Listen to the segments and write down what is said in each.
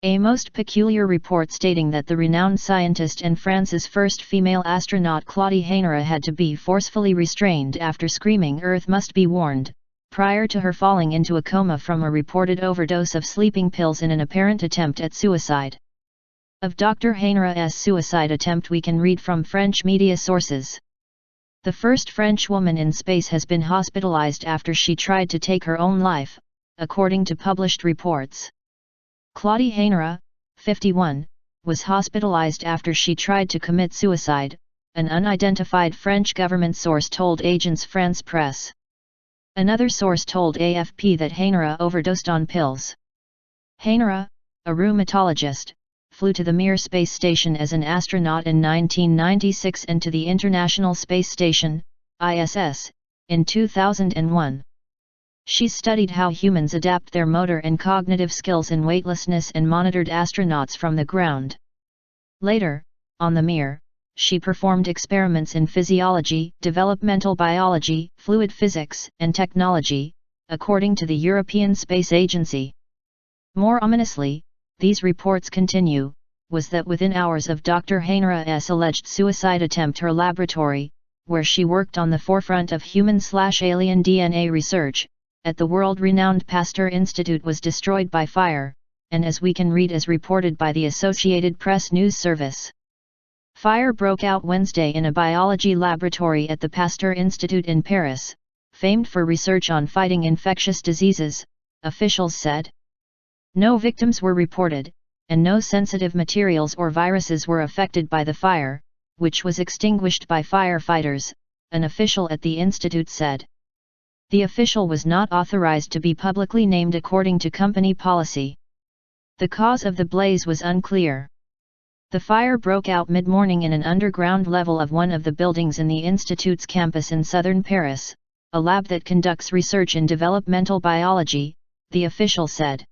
A most peculiar report stating that the renowned scientist and France's first female astronaut Claudie Hainera had to be forcefully restrained after screaming "Earth must be warned," prior to her falling into a coma from a reported overdose of sleeping pills in an apparent attempt at suicide. Of Dr. Hainera's suicide attempt we can read from French media sources. The first French woman in space has been hospitalized after she tried to take her own life, according to published reports. Claudie Hainera, 51, was hospitalized after she tried to commit suicide, an unidentified French government source told Agence France Presse. Another source told AFP that Hainera overdosed on pills. Hainera, a rheumatologist, flew to the Mir space station as an astronaut in 1996 and to the International Space Station, ISS, in 2001. She studied how humans adapt their motor and cognitive skills in weightlessness and monitored astronauts from the ground. Later, on the Mir, she performed experiments in physiology, developmental biology, fluid physics, and technology, according to the European Space Agency. More ominously, these reports continue, was that within hours of Dr. Hainera's alleged suicide attempt her laboratory, where she worked on the forefront of human/alien DNA research, at the world-renowned Pasteur Institute was destroyed by fire, and as we can read as reported by the Associated Press news service. Fire broke out Wednesday in a biology laboratory at the Pasteur Institute in Paris, famed for research on fighting infectious diseases, officials said. No victims were reported, and no sensitive materials or viruses were affected by the fire, which was extinguished by firefighters, an official at the institute said. The official was not authorized to be publicly named according to company policy. The cause of the blaze was unclear. The fire broke out mid-morning in an underground level of one of the buildings in the institute's campus in southern Paris, a lab that conducts research in developmental biology, the official said.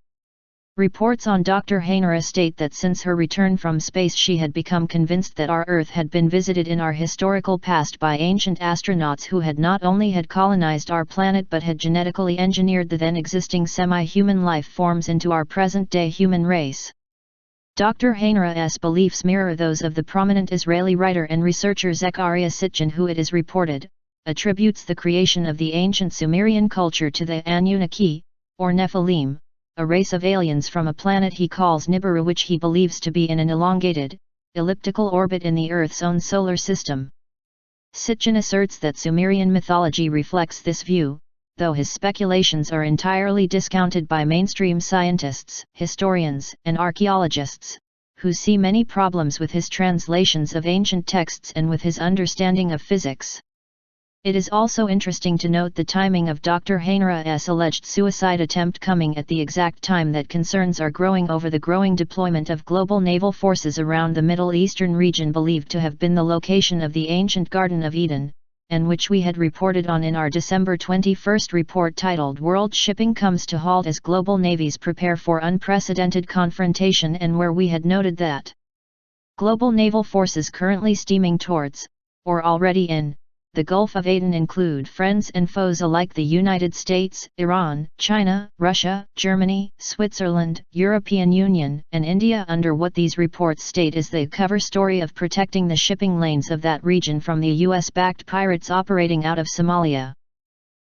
Reports on Dr. Hainera state that since her return from space she had become convinced that our Earth had been visited in our historical past by ancient astronauts who had not only had colonized our planet but had genetically engineered the then existing semi-human life forms into our present-day human race. Dr. Hainera's beliefs mirror those of the prominent Israeli writer and researcher Zecharia Sitchin, who it is reported, attributes the creation of the ancient Sumerian culture to the Anunnaki, or Nephilim, a race of aliens from a planet he calls Nibiru, which he believes to be in an elongated, elliptical orbit in the Earth's own solar system. Sitchin asserts that Sumerian mythology reflects this view, though his speculations are entirely discounted by mainstream scientists, historians, and archaeologists, who see many problems with his translations of ancient texts and with his understanding of physics. It is also interesting to note the timing of Dr. Hainera's alleged suicide attempt coming at the exact time that concerns are growing over the growing deployment of global naval forces around the Middle Eastern region believed to have been the location of the ancient Garden of Eden, and which we had reported on in our December 21 report titled "World Shipping Comes to Halt as Global Navies Prepare for Unprecedented Confrontation," and where we had noted that global naval forces currently steaming towards, or already in, the Gulf of Aden include friends and foes alike: the United States, Iran, China, Russia, Germany, Switzerland, European Union, and India, under what these reports state is the cover story of protecting the shipping lanes of that region from the US-backed pirates operating out of Somalia.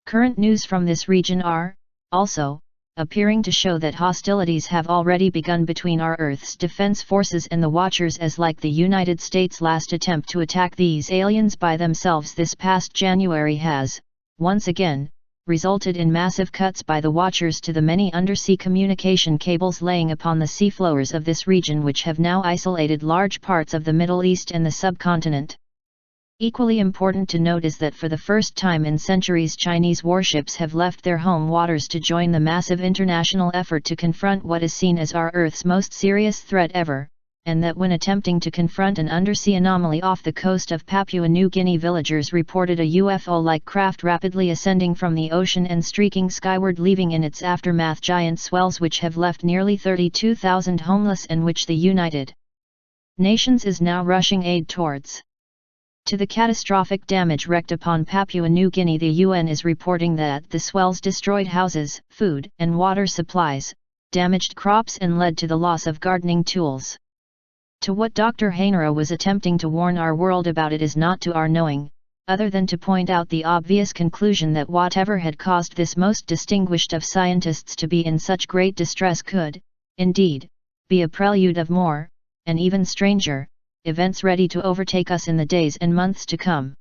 Current news from this region are, also, appearing to show that hostilities have already begun between our Earth's defense forces and the Watchers, as like the United States' last attempt to attack these aliens by themselves this past January has, once again, resulted in massive cuts by the Watchers to the many undersea communication cables laying upon the seafloors of this region, which have now isolated large parts of the Middle East and the subcontinent. Equally important to note is that for the first time in centuries Chinese warships have left their home waters to join the massive international effort to confront what is seen as our Earth's most serious threat ever, and that when attempting to confront an undersea anomaly off the coast of Papua New Guinea, villagers reported a UFO-like craft rapidly ascending from the ocean and streaking skyward, leaving in its aftermath giant swells which have left nearly 32,000 homeless and which the United Nations is now rushing aid towards. To the catastrophic damage wreaked upon Papua New Guinea, the UN is reporting that the swells destroyed houses, food and water supplies, damaged crops and led to the loss of gardening tools. To what Dr. Hainera was attempting to warn our world about it is not to our knowing, other than to point out the obvious conclusion that whatever had caused this most distinguished of scientists to be in such great distress could, indeed, be a prelude of more, and even stranger, events ready to overtake us in the days and months to come.